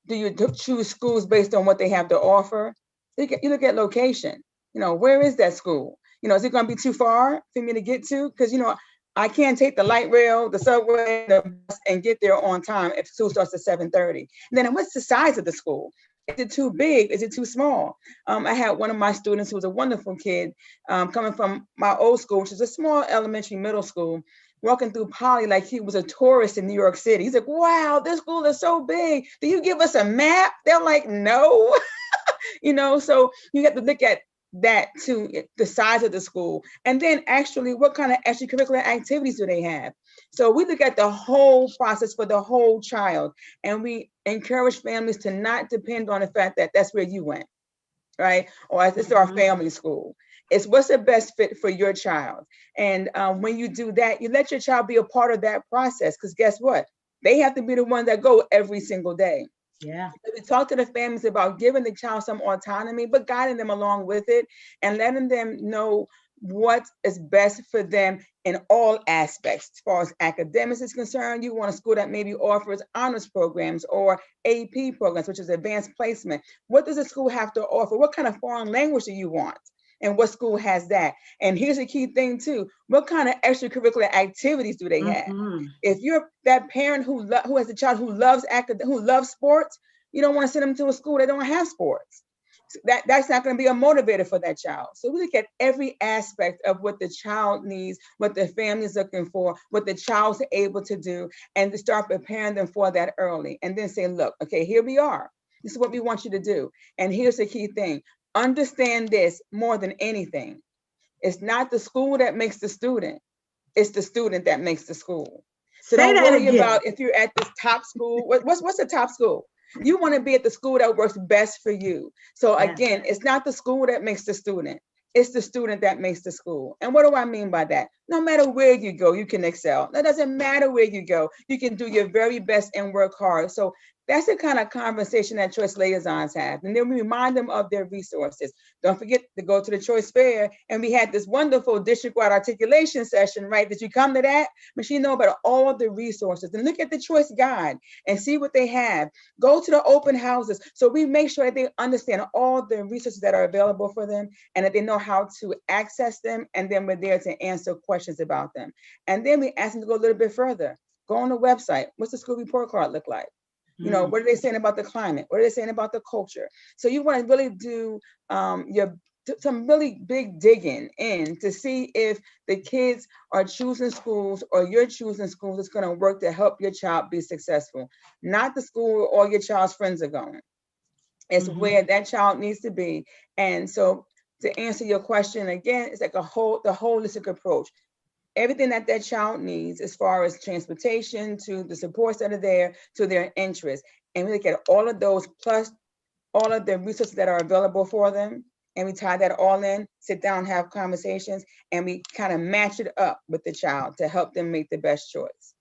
Speaker 5: do you choose schools based on what they have to offer, you look at location. You know, where is that school? You know, is it going to be too far for me to get to? Because, you know, I can't take the light rail, the subway, the bus, and get there on time if school starts at 7:30. And then what's the size of the school? Is it too big? Is it too small? I had one of my students who was a wonderful kid coming from my old school, which is a small elementary middle school, walking through Poly like he was a tourist in New York City. He's like, wow, this school is so big. Do you give us a map? They're like, no. You know, so you have to look at that too, the size of the school, and then actually what kind of extracurricular activities do they have. So we look at the whole process for the whole child, and we encourage families to not depend on the fact that that's where you went, right? Or this is our family school. It's what's the best fit for your child. And when you do that, you let your child be a part of that process, because guess what? They have to be the ones that go every single day.
Speaker 1: Yeah.
Speaker 5: We talk to the families about giving the child some autonomy, but guiding them along with it and letting them know what is best for them in all aspects. As far as academics is concerned, you want a school that maybe offers honors programs or AP programs, which is advanced placement. What does the school have to offer? What kind of foreign language do you want? And what school has that? And here's a key thing too. What kind of extracurricular activities do they have? If you're that parent who has a child who loves sports, you don't want to send them to a school that don't have sports. So that's not going to be a motivator for that child. So we look at every aspect of what the child needs, what the family is looking for, what the child's able to do, and to start preparing them for that early. And then say, look, okay, here we are. This is what we want you to do. And here's the key thing. Understand this more than anything. It's not the school that makes the student. It's the student that makes the school. So don't worry about if you're at this top school. What's the top school? You want to be at the school that works best for you. So again, it's not the school that makes the student. It's the student that makes the school. And what do I mean by that? No matter where you go, you can excel. That doesn't matter where you go. You can do your very best and work hard. So that's the kind of conversation that choice liaisons have. And then we remind them of their resources. Don't forget to go to the choice fair. And we had this wonderful district-wide articulation session, right? Did you come to that? But she know about all the resources. And look at the choice guide and see what they have. Go to the open houses. So we make sure that they understand all the resources that are available for them and that they know how to access them. And then we're there to answer questions about them. And then we ask them to go a little bit further. Go on the website. What's the school report card look like? You know, what are they saying about the climate? What are they saying about the culture? So you want to really do some really big digging in to see if the kids are choosing schools or you're choosing schools that's going to work to help your child be successful. Not the school where all your child's friends are going. It's where that child needs to be. And so to answer your question again, it's like the holistic approach. everything that that child needs as far as transportation, to the supports that are there, to their interests. And we look at all of those plus all of the resources that are available for them. And we tie that all in, sit down, have conversations, and we kind of match it up with the child to help them make the best choice.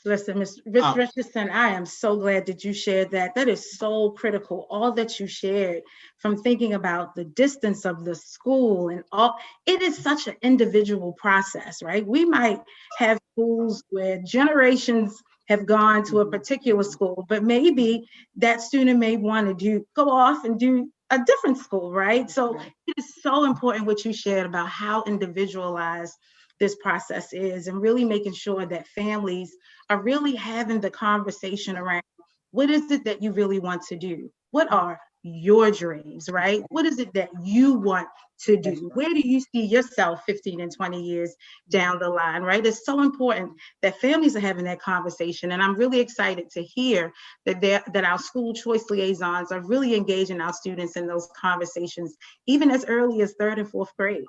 Speaker 1: Listen, Ms. Richardson, I am so glad that you shared that. That is so critical. All that you shared, from thinking about the distance of the school and all, it is such an individual process, right? We might have schools where generations have gone to a particular school, but maybe that student may want to go off and do a different school, right? So it is so important what you shared about how individualized this process is, and really making sure that families are really having the conversation around what is it that you really want to do? What are your dreams, right? What is it that you want to do? Where do you see yourself 15 and 20 years down the line, right? It's so important that families are having that conversation. And I'm really excited to hear that our school choice liaisons are really engaging our students in those conversations, even as early as 3rd and 4th grade.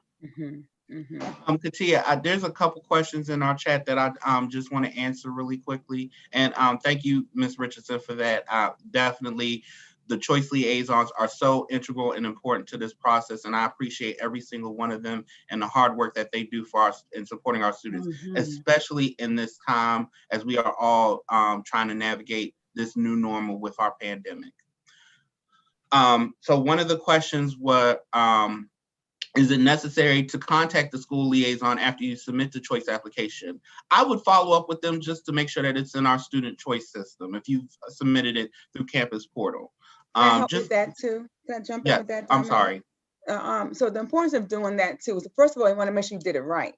Speaker 2: Katia, there's a couple questions in our chat that I just want to answer really quickly. And thank you, Ms. Richardson, for that. Definitely, the choice liaisons are so integral and important to this process, and I appreciate every single one of them and the hard work that they do for us in supporting our students, especially in this time as we are all trying to navigate this new normal with our pandemic. So one of the questions was, is it necessary to contact the school liaison after you submit the choice application? I would follow up with them just to make sure that it's in our student choice system if you've submitted it through Campus Portal.
Speaker 5: Can I help with that too? Can I jump in with that?
Speaker 2: I'm sorry.
Speaker 5: So the importance of doing that too is, first of all, you want to make sure you did it right.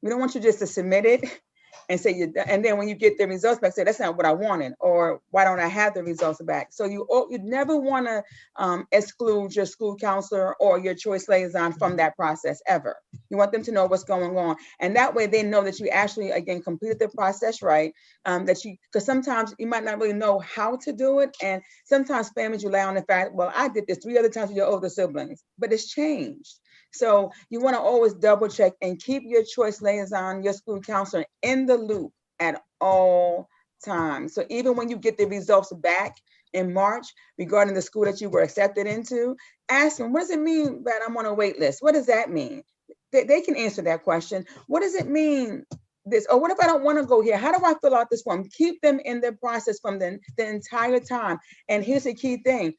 Speaker 5: We don't want you just to submit it and say and then when you get the results back, say that's not what I wanted, or why don't I have the results back? So you never want to exclude your school counselor or your choice liaison from that process ever. You want them to know what's going on, and that way they know that you actually, again, completed the process right. Because sometimes you might not really know how to do it, and sometimes families rely on the fact, well, I did this 3 other times with your older siblings, but it's changed. So you want to always double check and keep your choice liaison, your school counselor, in the loop at all times. So even when you get the results back in March regarding the school that you were accepted into, ask them, what does it mean that I'm on a wait list? What does that mean? They can answer that question. What does it mean this? Or what if I don't want to go here? How do I fill out this form? Keep them in the process from the entire time. And here's the key thing.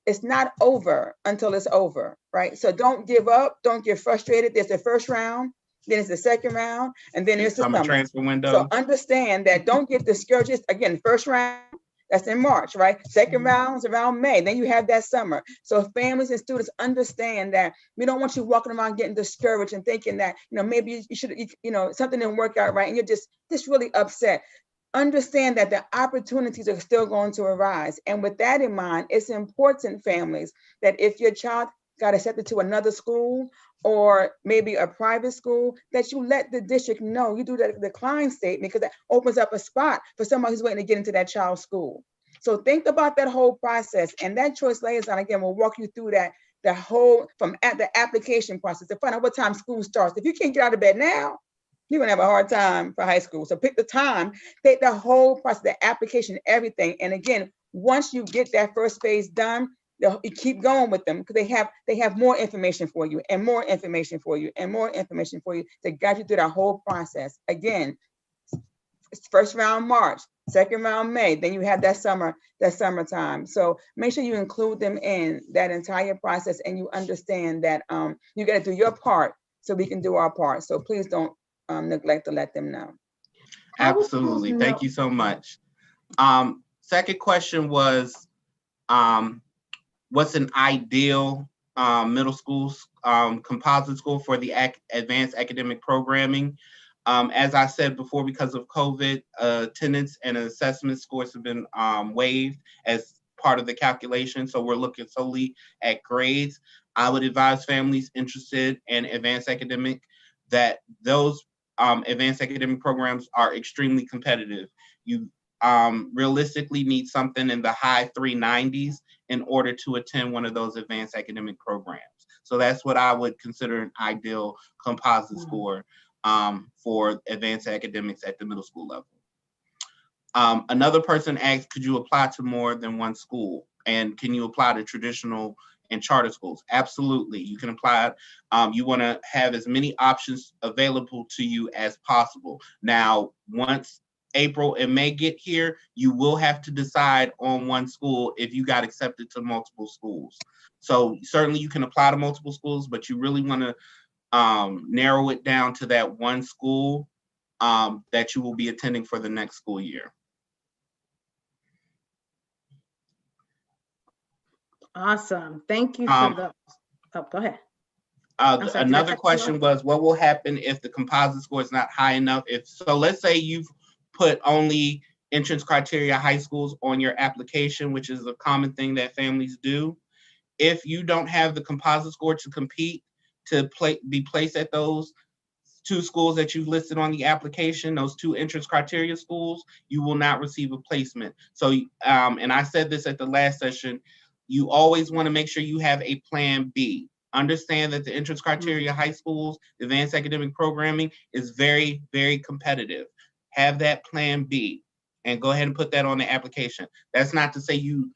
Speaker 5: It's not over until it's over, right? So don't give up, don't get frustrated. There's the first round, then it's the second round, and then there's the summer
Speaker 2: transfer window.
Speaker 5: So understand that, don't get discouraged. Again, first round, that's in March, right? Second round is around May, then you have that summer. So families and students understand that we don't want you walking around getting discouraged and thinking that, maybe you should, something didn't work out right, and you're just really upset. Understand that the opportunities are still going to arise. And with that in mind, it's important, families, that if your child got accepted to another school or maybe a private school, that you let the district know. You do that decline statement, because that opens up a spot for somebody who's waiting to get into that child's school. So think about that whole process, and that choice liaison, again, will walk you through that, the whole, from the application process to find out what time school starts. If you can't get out of bed now, you're gonna have a hard time for high school. So pick the time, take the whole process, the application, everything. And again, once you get that first phase done, you keep going with them, because they have more information for you and more information for you and more information for you to guide you through that whole process. Again, it's first round March, second round May, then you have that summertime. So make sure you include them in that entire process, and you understand that you got to do your part so we can do our part. So please don't neglect to let them know.
Speaker 2: Absolutely. Thank you so much. Second question was, what's an ideal middle school composite score for the advanced academic programming? As I said before, because of COVID, attendance and assessment scores have been waived as part of the calculation. So we're looking solely at grades. I would advise families interested in advanced academic that those advanced academic programs are extremely competitive. You realistically need something in the high 390s in order to attend one of those advanced academic programs. So that's what I would consider an ideal composite score. for advanced academics at the middle school level. Another person asked, could you apply to more than one school? And can you apply to traditional and charter schools? Absolutely, you can apply. You want to have as many options available to you as possible. Now, once April and May get here, you will have to decide on one school if you got accepted to multiple schools. So certainly you can apply to multiple schools, but you really want to narrow it down to that one school that you will be attending for the next school year.
Speaker 1: Awesome. Thank you for the, oh, go ahead.
Speaker 2: Sorry, another question
Speaker 1: was,
Speaker 2: what will happen if the composite score is not high enough? So let's say you've put only entrance criteria high schools on your application, which is a common thing that families do. If you don't have the composite score to compete, to be placed at those two schools that you've listed on the application, those two entrance criteria schools, you will not receive a placement. So, and I said this at the last session, you always want to make sure you have a plan B. Understand that the entrance criteria high schools, advanced academic programming is very, very competitive. Have that plan B and go ahead and put that on the application. That's not to say you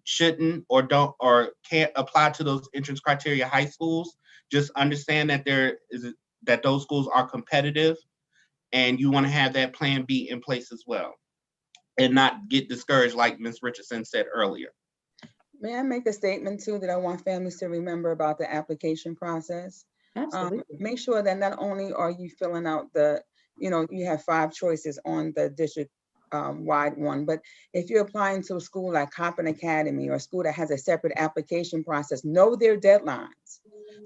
Speaker 2: shouldn't or don't or can't apply to those entrance criteria high schools. Just understand that those schools are competitive and you want to have that plan B in place as well and not get discouraged like Ms. Richardson said earlier.
Speaker 5: May I make a statement too that I want families to remember about the application process?
Speaker 1: absolutely.
Speaker 5: Make sure that not only are you filling out you have 5 choices on the district wide one, but if you're applying to a school like Coppin Academy or a school that has a separate application process, know their deadlines.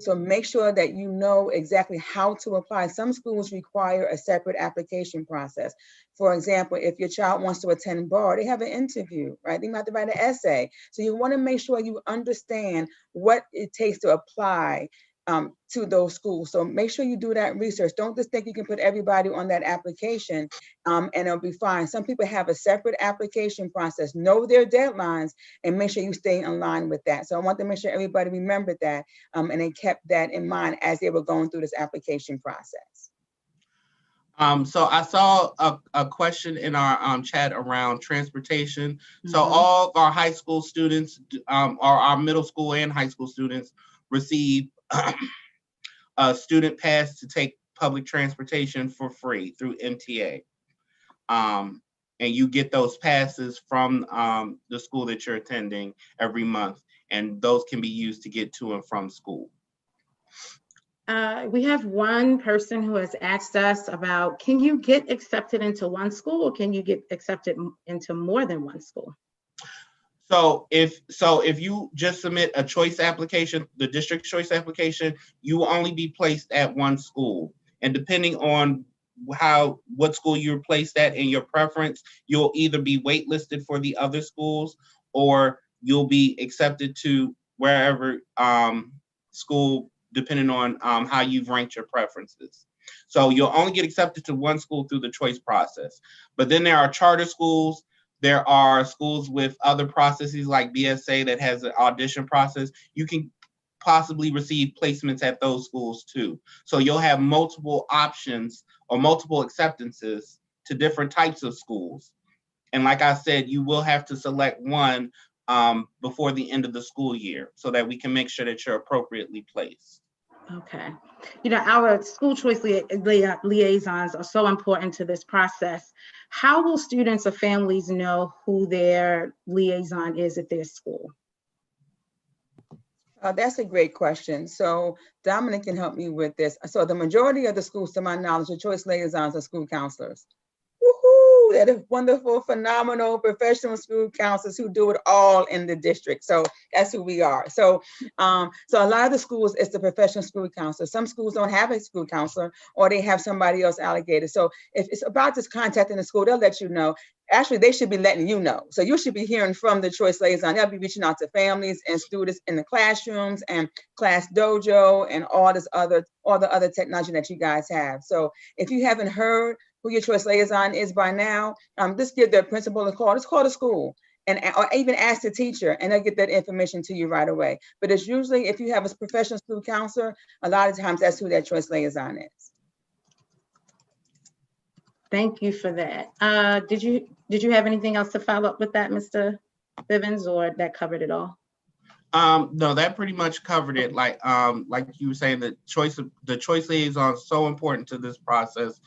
Speaker 5: So make sure that you know exactly how to apply. Some schools require a separate application process. For example, if your child wants to attend bar, they have an interview, right? They might have to write an essay. So you want to make sure you understand what it takes to apply to those schools. So make sure you do that research. Don't just think you can put everybody on that application and it'll be fine. Some people have a separate application process. Know their deadlines and make sure you stay in line with that. So I want to make sure everybody remembered that and they kept that in mind as they were going through this application process.
Speaker 2: So I saw a question in our chat around transportation. So all of our high school students, or our middle school and high school students, receive a student pass to take public transportation for free through MTA. And you get those passes from the school that you're attending every month, and those can be used to get to and from school.
Speaker 1: We have one person who has asked us about, can you get accepted into one school or can you get accepted into more than one school?
Speaker 2: So if you just submit a choice application, the district choice application, you will only be placed at one school. And depending on what school you're placed at and your preference, you'll either be waitlisted for the other schools or you'll be accepted to wherever school, depending on how you've ranked your preferences. So you'll only get accepted to one school through the choice process. But then there are charter schools. There are schools with other processes like BSA that has an audition process. You can possibly receive placements at those schools too. So you'll have multiple options or multiple acceptances to different types of schools. And like I said, you will have to select one before the end of the school year so that we can make sure that you're appropriately placed.
Speaker 1: Okay. You know, our school choice liaisons are so important to this process. How will students or families know who their liaison is at their school?
Speaker 5: That's a great question. So Dominic can help me with this. So the majority of the schools, to my knowledge, the choice liaisons are school counselors. Woohoo! They're wonderful, phenomenal, professional school counselors who do it all in the district. So that's who we are. So, so a lot of the schools, it's the professional school counselor. Some schools don't have a school counselor or they have somebody else allocated. So if it's about just contacting the school, they'll let you know. Actually, they should be letting you know. So you should be hearing from the choice liaison. They'll be reaching out to families and students in the classrooms and class dojo and all the other technology that you guys have. So if you haven't heard who your choice liaison is by now, just give the principal a call. Just call the school or even ask the teacher and they'll get that information to you right away. But it's usually, if you have a professional school counselor, a lot of times that's who that choice liaison is.
Speaker 1: Thank you for that. Did you have anything else to follow up with that, Mr. Bivens, or that covered it all?
Speaker 2: No, that pretty much covered it. Like you were saying, the choice liaison is so important to this process.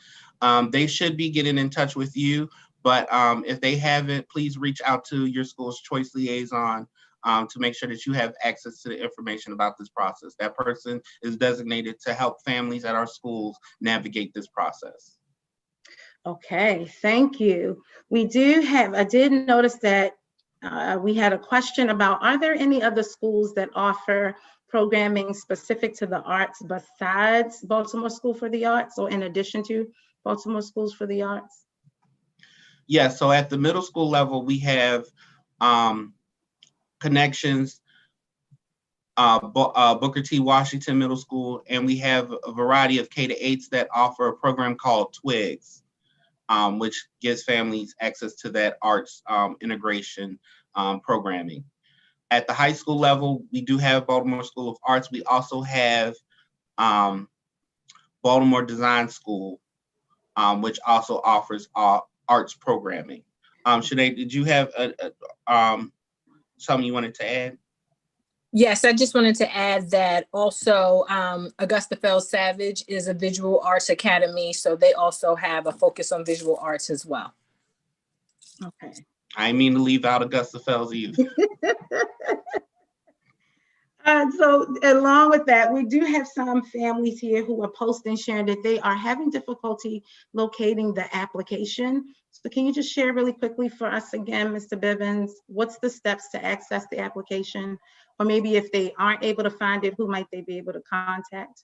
Speaker 2: They should be getting in touch with you, but if they haven't, please reach out to your school's choice liaison to make sure that you have access to the information about this process. That person is designated to help families at our schools navigate this process.
Speaker 1: Okay, thank you. I did notice that we had a question about, are there any other schools that offer programming specific to the arts besides Baltimore School for the Arts, or in addition to Baltimore Schools for the Arts?
Speaker 2: Yes, so at the middle school level, we have connections, Booker T. Washington Middle School, and we have a variety of K-8s that offer a program called Twigs, which gives families access to that arts integration programming. At the high school level, we do have Baltimore School of Arts. We also have Baltimore Design School, which also offers arts programming. Sinead, did you have something you wanted to add?
Speaker 3: Yes, I just wanted to add that also Augusta Fells Savage is a visual arts academy, so they also have a focus on visual arts as well.
Speaker 1: Okay.
Speaker 2: I didn't mean to leave out Augusta Fells either.
Speaker 1: So along with that, we do have some families here who are posting, sharing that they are having difficulty locating the application. So can you just share really quickly for us again, Mr. Bivens, what's the steps to access the application? Or maybe if they aren't able to find it, who might they be able to contact?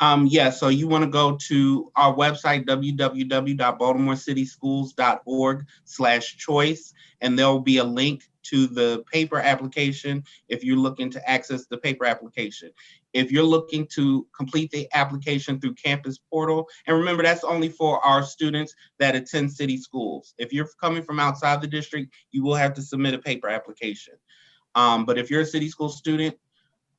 Speaker 2: Yeah, so you want to go to our website, www.baltimorecityschools.org/choice, and there will be a link to the paper application if you're looking to access the paper application. If you're looking to complete the application through Campus Portal, and remember, that's only for our students that attend city schools. If you're coming from outside the district, you will have to submit a paper application. But if you're a city school student,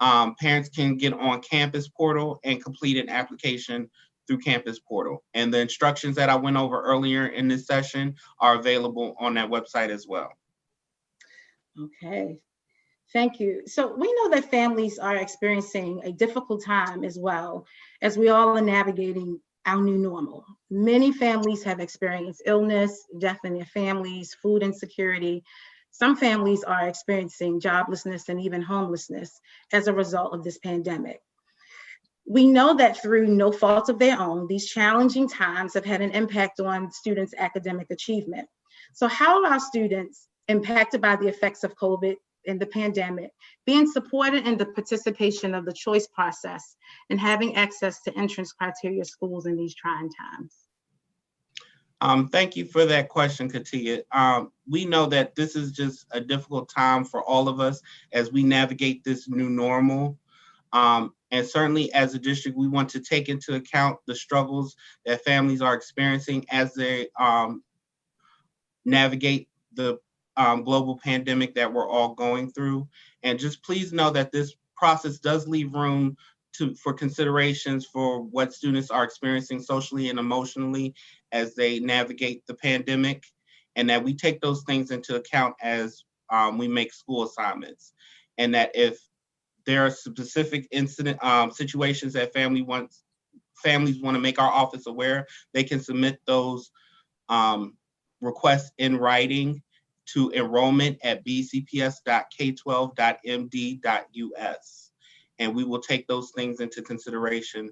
Speaker 2: parents can get on Campus Portal and complete an application through Campus Portal. And the instructions that I went over earlier in this session are available on that website as well.
Speaker 1: Okay, thank you. So we know that families are experiencing a difficult time as well, as we all are navigating our new normal. Many families have experienced illness, death in their families, food insecurity. Some families are experiencing joblessness and even homelessness as a result of this pandemic. We know that through no fault of their own, these challenging times have had an impact on students' academic achievement. So how are our students impacted by the effects of COVID and the pandemic being supported in the participation of the choice process and having access to entrance criteria schools in these trying times?
Speaker 2: Thank you for that question, Katia. We know that this is just a difficult time for all of us as we navigate this new normal. And certainly as a district, we want to take into account the struggles that families are experiencing as they navigate the global pandemic that we're all going through. And just please know that this process does leave room for considerations for what students are experiencing socially and emotionally as they navigate the pandemic, and that we take those things into account as we make school assignments. And that if there are specific situations that families want to make our office aware, they can submit those requests in writing to enrollment@bcps.k12.md.us. And we will take those things into consideration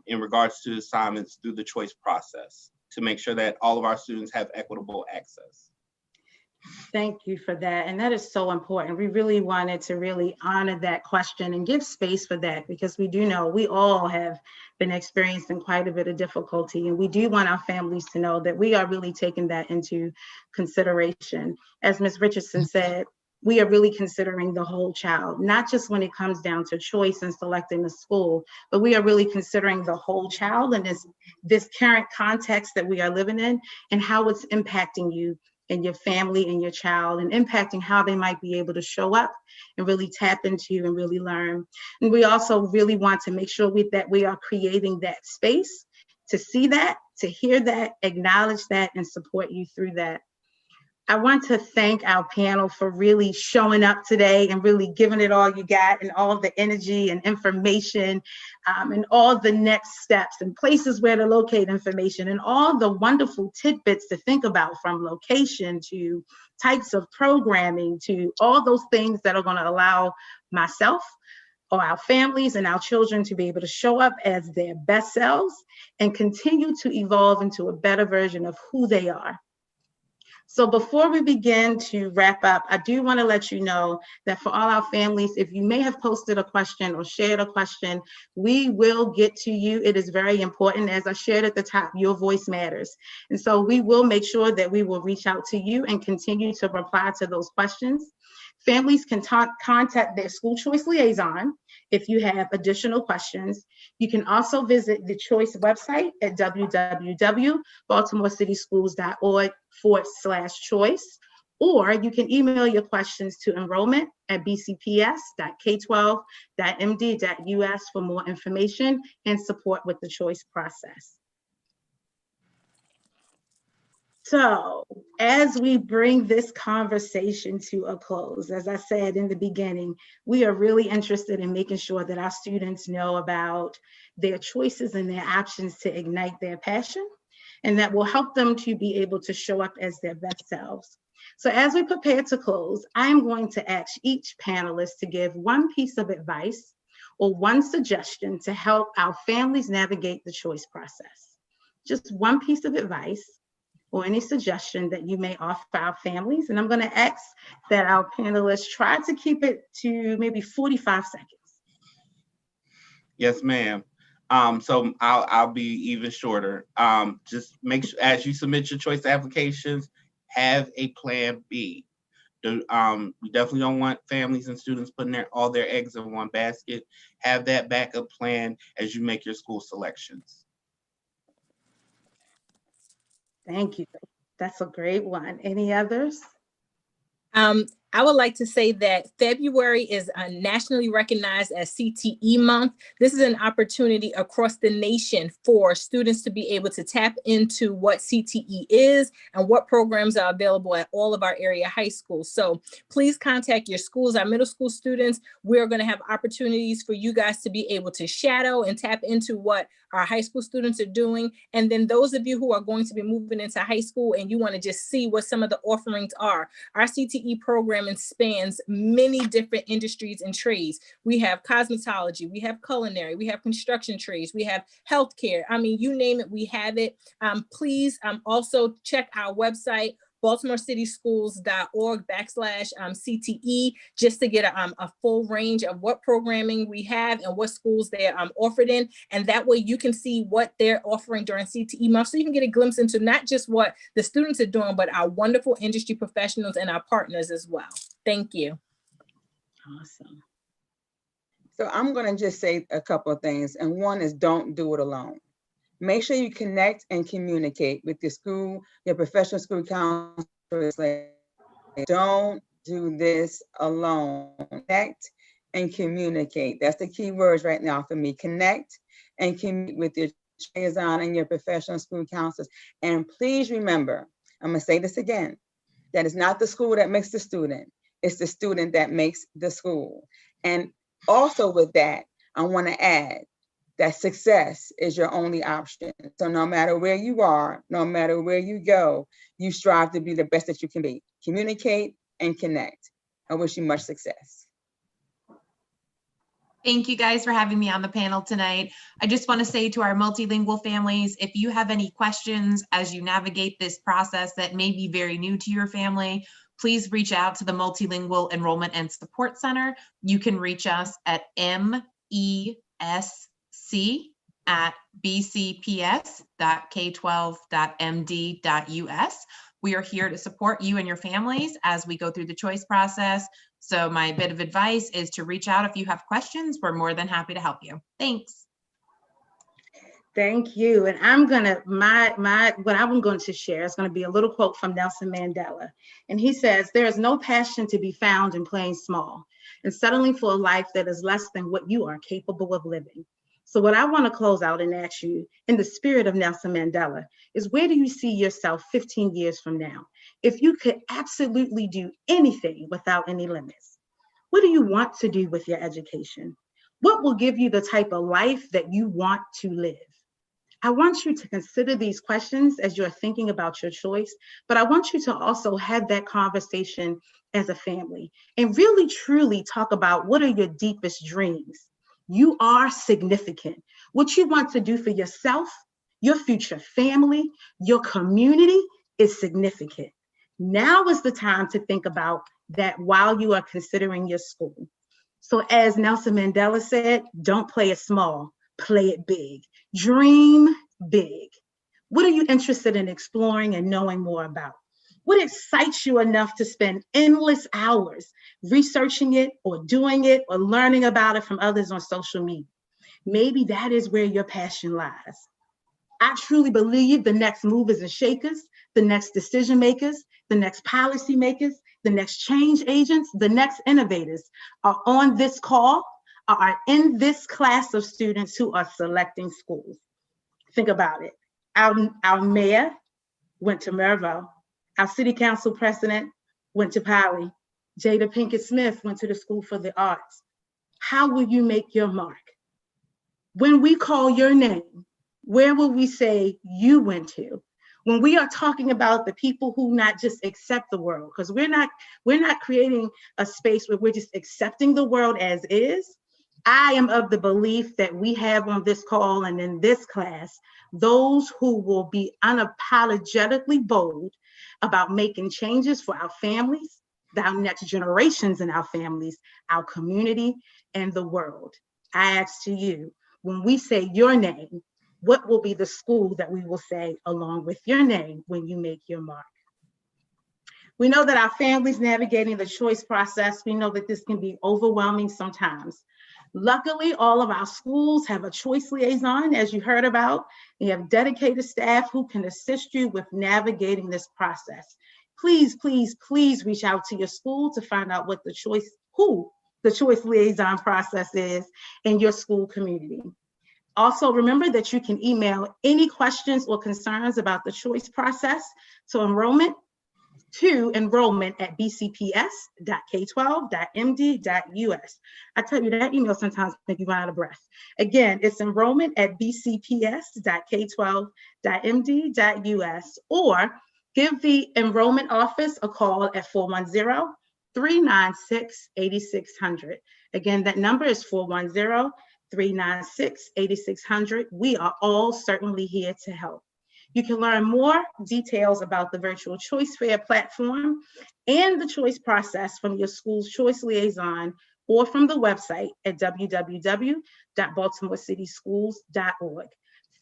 Speaker 2: in regards to assignments through the choice process to make sure that all of our students have equitable access.
Speaker 1: Thank you for that. And that is so important. We really wanted to really honor that question and give space for that, because we do know we all have been experiencing quite a bit of difficulty. And we do want our families to know that we are really taking that into consideration. As Ms. Richardson said, we are really considering the whole child, not just when it comes down to choice and selecting a school, but we are really considering the whole child and this current context that we are living in and how it's impacting you and your family and your child, and impacting how they might be able to show up and really tap into and really learn. And we also really want to make sure that we are creating that space to see that, to hear that, acknowledge that, and support you through that. I want to thank our panel for really showing up today and really giving it all you got, and all the energy and information, and all the next steps and places where to locate information, and all the wonderful tidbits to think about, from location to types of programming to all those things that are going to allow myself or our families and our children to be able to show up as their best selves and continue to evolve into a better version of who they are. So before we begin to wrap up, I do want to let you know that for all our families, if you may have posted a question or shared a question, we will get to you. It is very important. As I shared at the top, your voice matters. And so we will make sure that we will reach out to you and continue to reply to those questions. Families can contact their school choice liaison if you have additional questions. You can also visit the Choice website at www.baltimorecityschools.org/choice, or you can email your questions to enrollment@bcps.k12.md.us for more information and support with the choice process. So as we bring this conversation to a close, as I said in the beginning, we are really interested in making sure that our students know about their choices and their options to ignite their passion, and that will help them to be able to show up as their best selves. So as we prepare to close, I'm going to ask each panelist to give one piece of advice or one suggestion to help our families navigate the choice process. Just one piece of advice or any suggestion that you may offer our families. And I'm going to ask that our panelists try to keep it to maybe 45 seconds.
Speaker 2: Yes, ma'am. So I'll be even shorter. Just make sure, as you submit your choice applications, have a plan B. We definitely don't want families and students putting all their eggs in one basket. Have that backup plan as you make your school selections.
Speaker 1: Thank you. That's a great one. Any others?
Speaker 3: I would like to say that February is nationally recognized as CTE Month. This is an opportunity across the nation for students to be able to tap into what CTE is and what programs are available at all of our area high schools. So please contact your schools, our middle school students. We're going to have opportunities for you guys to be able to shadow and tap into what our high school students are doing. And then those of you who are going to be moving into high school and you want to just see what some of the offerings are, our CTE program spans many different industries and trades. We have cosmetology, we have culinary, we have construction trades, we have healthcare. I mean, you name it, we have it. Please also check our website, baltimorecityschools.org/CTE, just to get a full range of what programming we have and what schools they're offered in. And that way you can see what they're offering during CTE Month, so you can get a glimpse into not just what the students are doing, but our wonderful industry professionals and our partners as well. Thank you.
Speaker 1: Awesome.
Speaker 5: So I'm going to just say a couple of things. And one is, don't do it alone. Make sure you connect and communicate with your school, your professional school counselors. Don't do this alone. Connect and communicate. That's the key words right now for me. Connect and communicate with your liaison and your professional school counselors. And please remember, I'm going to say this again, that it's not the school that makes the student. It's the student that makes the school. And also with that, I want to add that success is your only option. So no matter where you are, no matter where you go, you strive to be the best that you can be. Communicate and connect. I wish you much success.
Speaker 4: Thank you guys for having me on the panel tonight. I just want to say to our multilingual families, if you have any questions as you navigate this process that may be very new to your family, please reach out to the Multilingual Enrollment and Support Center. You can reach us at mesc@bcps.k12.md.us. We are here to support you and your families as we go through the choice process. So my bit of advice is to reach out if you have questions. We're more than happy to help you. Thanks.
Speaker 1: Thank you. And I'm gonna, what I'm going to share is going to be a little quote from Nelson Mandela. And he says, "There is no passion to be found in playing small and settling for a life that is less than what you are capable of living. So what I want to close out and ask you, in the spirit of Nelson Mandela, is where do you see yourself 15 years from now? If you could absolutely do anything without any limits, what do you want to do with your education? What will give you the type of life that you want to live? I want you to consider these questions as you're thinking about your choice, but I want you to also have that conversation as a family and really truly talk about what are your deepest dreams. You are significant. What you want to do for yourself, your future family, your community is significant. Now is the time to think about that while you are considering your school. So as Nelson Mandela said, don't play it small, play it big. Dream big. What are you interested in exploring and knowing more about? What excites you enough to spend endless hours researching it or doing it or learning about it from others on social media? Maybe that is where your passion lies. I truly believe the next movers and shakers, the next decision makers, the next policy makers, the next change agents, the next innovators are on this call, are in this class of students who are selecting schools. Think about it. Our mayor went to Mervo. Our city council president went to Poly. Jada Pinkett Smith went to the School for the Arts. How will you make your mark? When we call your name, where will we say you went to? When we are talking about the people who not just accept the world, because we're not creating a space where we're just accepting the world as is. I am of the belief that we have on this call and in this class, those who will be unapologetically bold about making changes for our families, our next generations in our families, our community, and the world. I ask to you, when we say your name, what will be the school that we will say along with your name when you make your mark? We know that our families navigating the choice process, we know that this can be overwhelming sometimes. Luckily, all of our schools have a choice liaison, as you heard about. You have dedicated staff who can assist you with navigating this process. Please, please, please reach out to your school to find out what the choice liaison process is in your school community. Also, remember that you can email any questions or concerns about the choice process to enrollment at bcps.k12.md.us. I tell you, that email sometimes make you run out of breath. Again, it's enrollment at bcps.k12.md.us, or give the enrollment office a call at 410-396-8600. Again, that number is 410-396-8600. We are all certainly here to help. You can learn more details about the virtual choice fair platform and the choice process from your school's choice liaison or from the website at www.baltimorecity.schools.org.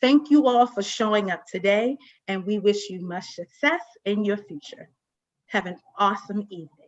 Speaker 1: Thank you all for showing up today, and we wish you much success in your future. Have an awesome evening.